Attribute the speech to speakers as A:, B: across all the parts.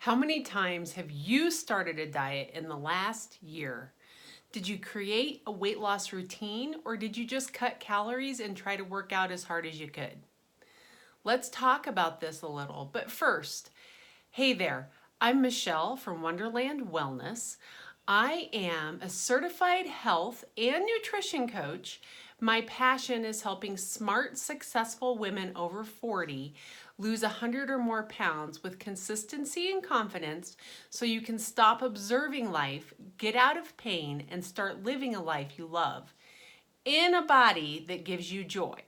A: How many times have you started a diet in the last year? Did you create a weight loss routine or did you just cut calories and try to work out as hard as you could? Let's talk about this a little, but first, hey there, I'm Michelle from Wonderland Wellness. I am a certified health and nutrition coach. My passion is helping smart, successful women over 40 lose 100 or more pounds with consistency and confidence so you can stop observing life, get out of pain, and start living a life you love in a body that gives you joy.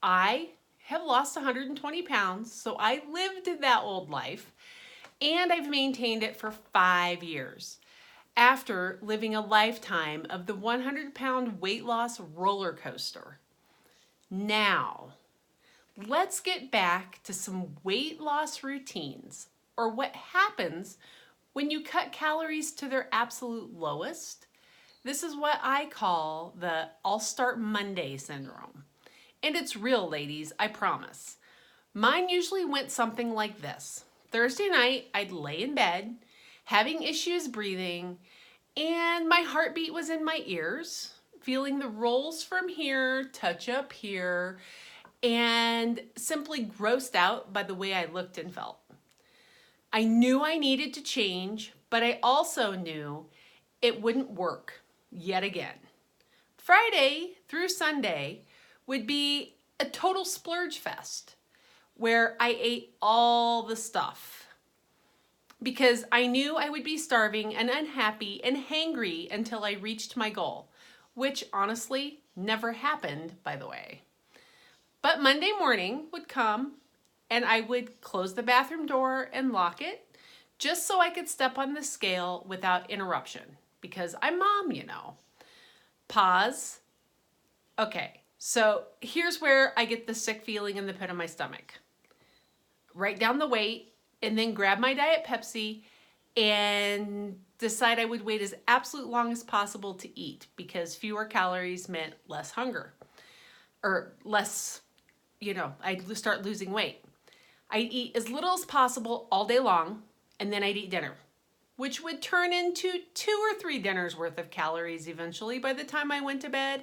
A: I have lost 120 pounds, so I lived that old life, and I've maintained it for 5 years after living a lifetime of the 100-pound weight loss roller coaster. Now, let's get back to some weight loss routines, or what happens when you cut calories to their absolute lowest. This is what I call the I'll start Monday syndrome. And it's real, ladies, I promise. Mine usually went something like this. Thursday night, I'd lay in bed, having issues breathing, and my heartbeat was in my ears, feeling the rolls from here, touch up here, and simply grossed out by the way I looked and felt. I knew I needed to change, but I also knew it wouldn't work yet again. Friday through Sunday would be a total splurge fest where I ate all the stuff because I knew I would be starving and unhappy and hangry until I reached my goal, which honestly never happened, by the way. But Monday morning would come and I would close the bathroom door and lock it just so I could step on the scale without interruption because I'm mom, you know. Pause. Okay, so here's where I get the sick feeling in the pit of my stomach. Write down the weight and then grab my Diet Pepsi and decide I would wait as absolute long as possible to eat because fewer calories meant less hunger or less, I'd start losing weight. I'd eat as little as possible all day long and then I'd eat dinner, which would turn into 2 or 3 dinners worth of calories eventually by the time I went to bed,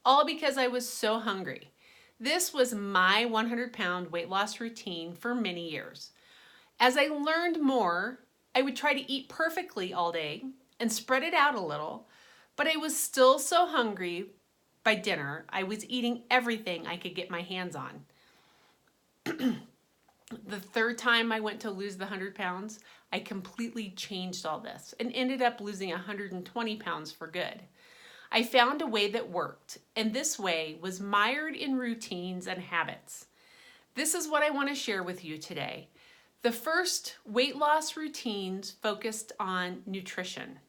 A: all because I was so hungry. This was my 100-pound weight loss routine for many years. As I learned more, I would try to eat perfectly all day and spread it out a little, but I was still so hungry by dinner, I was eating everything I could get my hands on. The third time I went to lose the 100 pounds, I completely changed all this and ended up losing 120 pounds for good. I found a way that worked, and this way was mired in routines and habits. This is what I want to share with you today. The first weight loss routines focused on nutrition.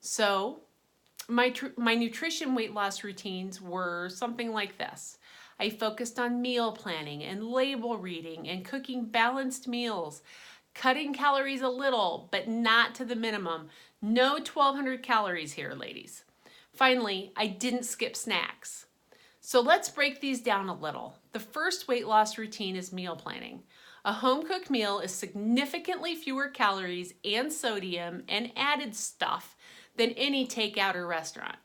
A: So my nutrition weight loss routines were something like this. I focused on meal planning and label reading and cooking balanced meals, cutting calories a little, but not to the minimum. No 1,200 calories here, ladies. Finally, I didn't skip snacks. So let's break these down a little. The first weight loss routine is meal planning. A home-cooked meal is significantly fewer calories and sodium and added stuff than any takeout or restaurant.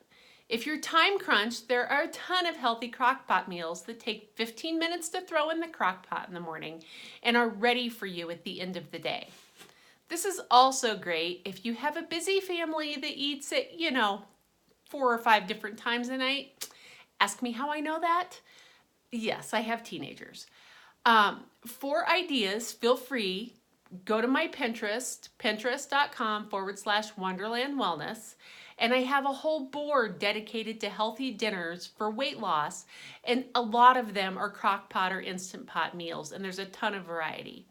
A: If you're time crunched, there are a ton of healthy crock-pot meals that take 15 minutes to throw in the crock-pot in the morning and are ready for you at the end of the day. This is also great if you have a busy family that eats at, 4 or 5 different times a night. Ask me how I know that. Yes, I have teenagers. For ideas, feel free, go to my Pinterest, pinterest.com/Wonderland Wellness, and I have a whole board dedicated to healthy dinners for weight loss, and a lot of them are crock pot or instant pot meals, and there's a ton of variety.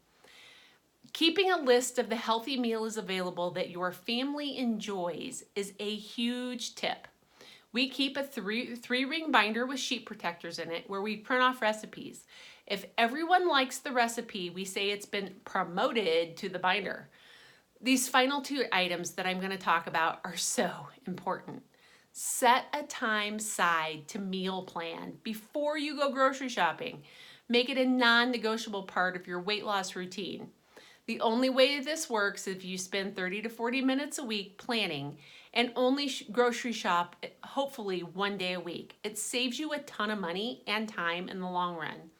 A: Keeping a list of the healthy meals available that your family enjoys is a huge tip. We keep a three-ring binder with sheet protectors in it where we print off recipes. If everyone likes the recipe, we say it's been promoted to the binder. These final 2 items that I'm going to talk about are so important. Set a time aside to meal plan before you go grocery shopping. Make it a non-negotiable part of your weight loss routine. The only way this works is if you spend 30 to 40 minutes a week planning and only grocery shop hopefully one day a week. It saves you a ton of money and time in the long run.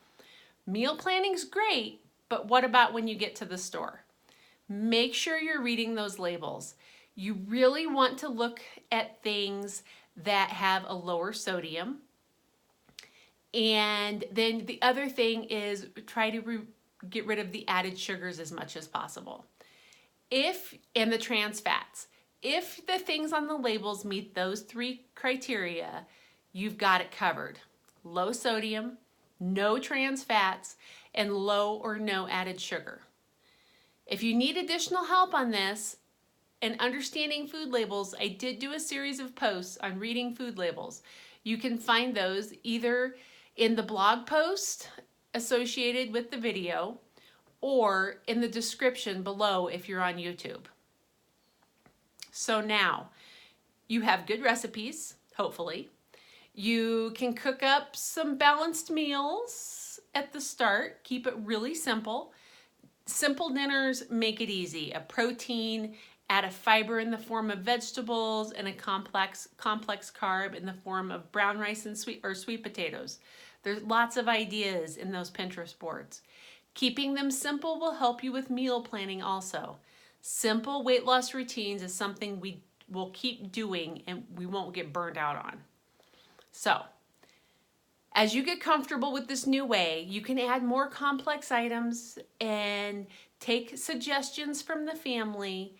A: Meal planning's great, but what about when you get to the store? Make sure you're reading those labels. You really want to look at things that have a lower sodium. And then the other thing is try to get rid of the added sugars as much as possible. And the trans fats. If the things on the labels meet those 3 criteria, you've got it covered. Low sodium, no trans fats, and low or no added sugar. If you need additional help on this and understanding food labels, I did do a series of posts on reading food labels. You can find those either in the blog post associated with the video or in the description below if you're on YouTube. So now you have good recipes, hopefully. You can cook up some balanced meals at the start. Keep it really simple. Simple dinners make it easy. A protein, add a fiber in the form of vegetables, and a complex carb in the form of brown rice and sweet potatoes. There's lots of ideas in those Pinterest boards. Keeping them simple will help you with meal planning also. Simple weight loss routines is something we will keep doing and we won't get burned out on. So, as you get comfortable with this new way, you can add more complex items and take suggestions from the family.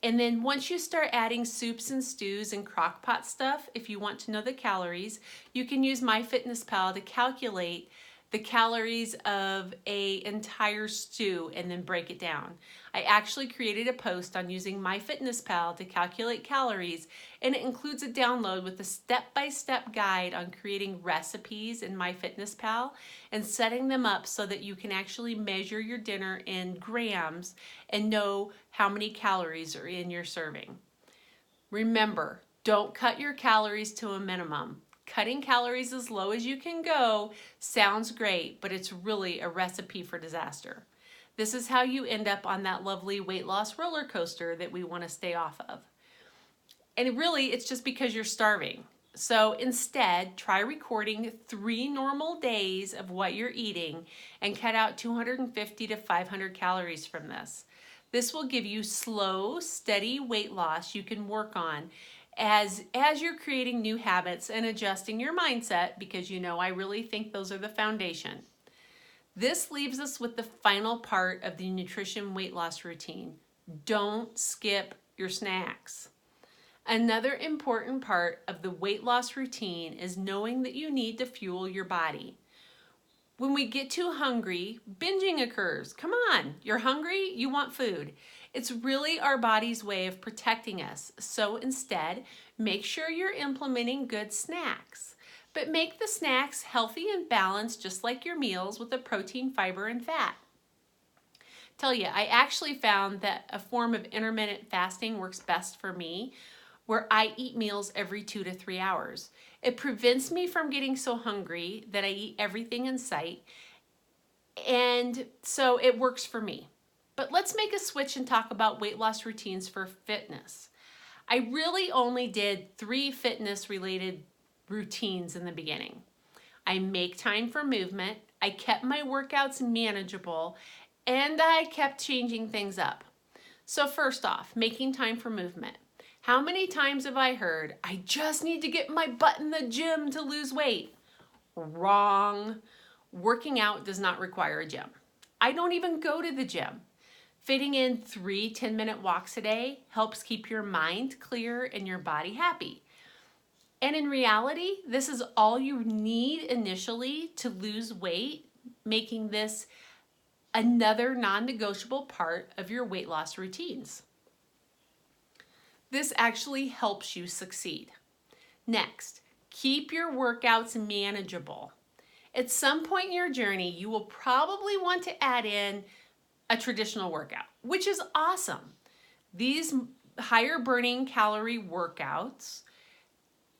A: And then once you start adding soups and stews and crock pot stuff, if you want to know the calories, you can use MyFitnessPal to calculate the calories of an entire stew and then break it down. I actually created a post on using MyFitnessPal to calculate calories, and it includes a download with a step-by-step guide on creating recipes in MyFitnessPal and setting them up so that you can actually measure your dinner in grams and know how many calories are in your serving. Remember, don't cut your calories to a minimum. Cutting calories as low as you can go sounds great, but it's really a recipe for disaster. This is how you end up on that lovely weight loss roller coaster that we want to stay off of. And really, it's just because you're starving. So instead, try recording 3 normal days of what you're eating and cut out 250 to 500 calories from this. This will give you slow, steady weight loss you can work on as you're creating new habits and adjusting your mindset, because you know I really think those are the foundation. This leaves us with the final part of the nutrition weight loss routine. Don't skip your snacks. Another important part of the weight loss routine is knowing that you need to fuel your body. When we get too hungry, binging occurs. Come on, you're hungry, you want food. It's really our body's way of protecting us. So instead, make sure you're implementing good snacks. But make the snacks healthy and balanced, just like your meals, with the protein, fiber, and fat. Tell you, I actually found that a form of intermittent fasting works best for me, where I eat meals every 2 to 3 hours. It prevents me from getting so hungry that I eat everything in sight, and so it works for me. But let's make a switch and talk about weight loss routines for fitness. I really only did 3 fitness-related routines in the beginning. I make time for movement, I kept my workouts manageable, and I kept changing things up. So first off, making time for movement. How many times have I heard, I just need to get my butt in the gym to lose weight? Wrong. Working out does not require a gym. I don't even go to the gym. Fitting in 3 10-minute walks a day helps keep your mind clear and your body happy. And in reality, this is all you need initially to lose weight, making this another non-negotiable part of your weight loss routines. This actually helps you succeed. Next, keep your workouts manageable. At some point in your journey, you will probably want to add in a traditional workout, which is awesome. These higher burning calorie workouts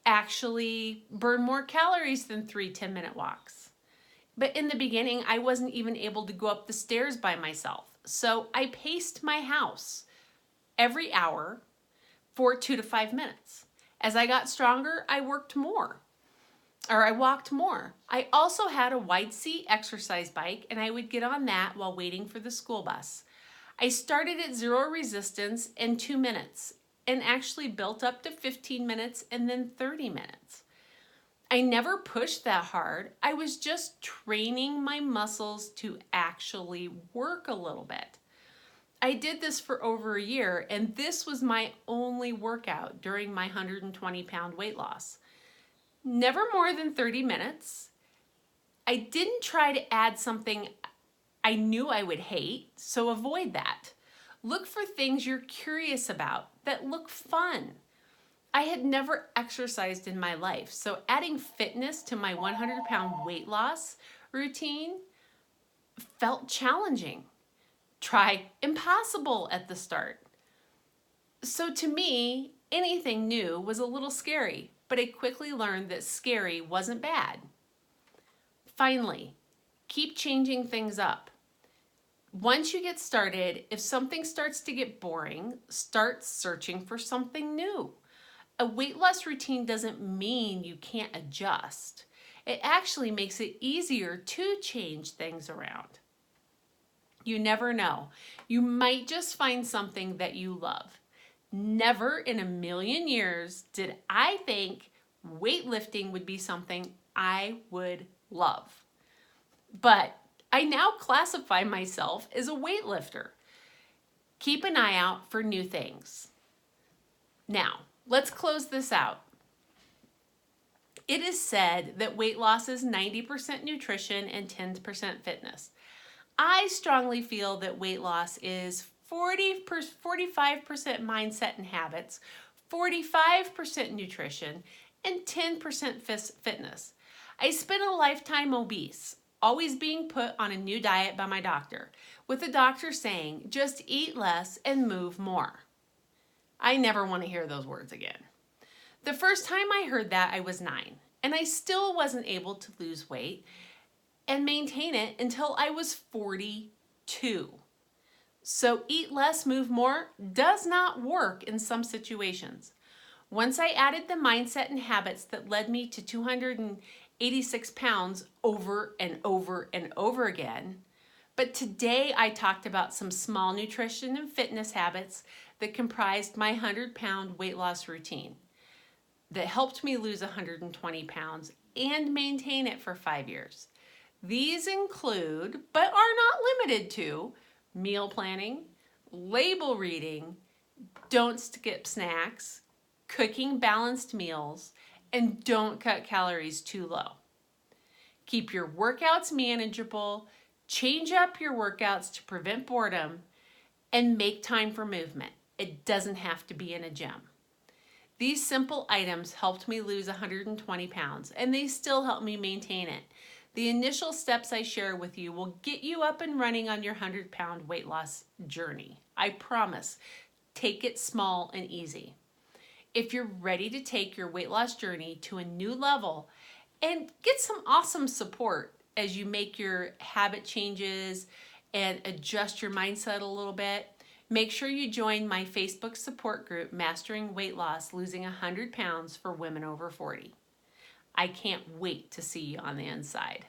A: actually burn more calories than 3 10-minute walks. But in the beginning, I wasn't even able to go up the stairs by myself. So I paced my house every hour for 2 to 5 minutes. As I got stronger, I walked more. I also had a wide seat exercise bike, and I would get on that while waiting for the school bus. I started at 0 resistance in 2 minutes and actually built up to 15 minutes and then 30 minutes. I never pushed that hard. I was just training my muscles to actually work a little bit. I did this for over a year, and this was my only workout during my 120-pound weight loss. Never more than 30 minutes. I didn't try to add something I knew I would hate, so avoid that. Look for things you're curious about that look fun. I had never exercised in my life, so adding fitness to my 100-pound weight loss routine felt challenging. Try impossible at the start. So to me, anything new was a little scary, but I quickly learned that scary wasn't bad. Finally, keep changing things up. Once you get started, if something starts to get boring, start searching for something new. A weight loss routine doesn't mean you can't adjust. It actually makes it easier to change things around. You never know. You might just find something that you love. Never in a million years did I think weightlifting would be something I would love. But I now classify myself as a weightlifter. Keep an eye out for new things. Now, let's close this out. It is said that weight loss is 90% nutrition and 10% fitness. I strongly feel that weight loss is 45% mindset and habits, 45% nutrition, and 10% fitness. I spent a lifetime obese, always being put on a new diet by my doctor, with the doctor saying, just eat less and move more. I never want to hear those words again. The first time I heard that, I was 9, and I still wasn't able to lose weight and maintain it until I was 42. So eat less, move more does not work in some situations. Once I added the mindset and habits that led me to 286 pounds over and over and over again. But today I talked about some small nutrition and fitness habits that comprised my 100-pound weight loss routine that helped me lose 120 pounds and maintain it for 5 years. These include, but are not limited to, meal planning, label reading, don't skip snacks, cooking balanced meals, and don't cut calories too low. Keep your workouts manageable, change up your workouts to prevent boredom, and make time for movement. It doesn't have to be in a gym. These simple items helped me lose 120 pounds, and they still help me maintain it. The initial steps I share with you will get you up and running on your 100-pound weight loss journey. I promise. Take it small and easy. If you're ready to take your weight loss journey to a new level and get some awesome support as you make your habit changes and adjust your mindset a little bit, make sure you join my Facebook support group, Mastering Weight Loss, Losing 100 Pounds for Women Over 40. I can't wait to see you on the inside.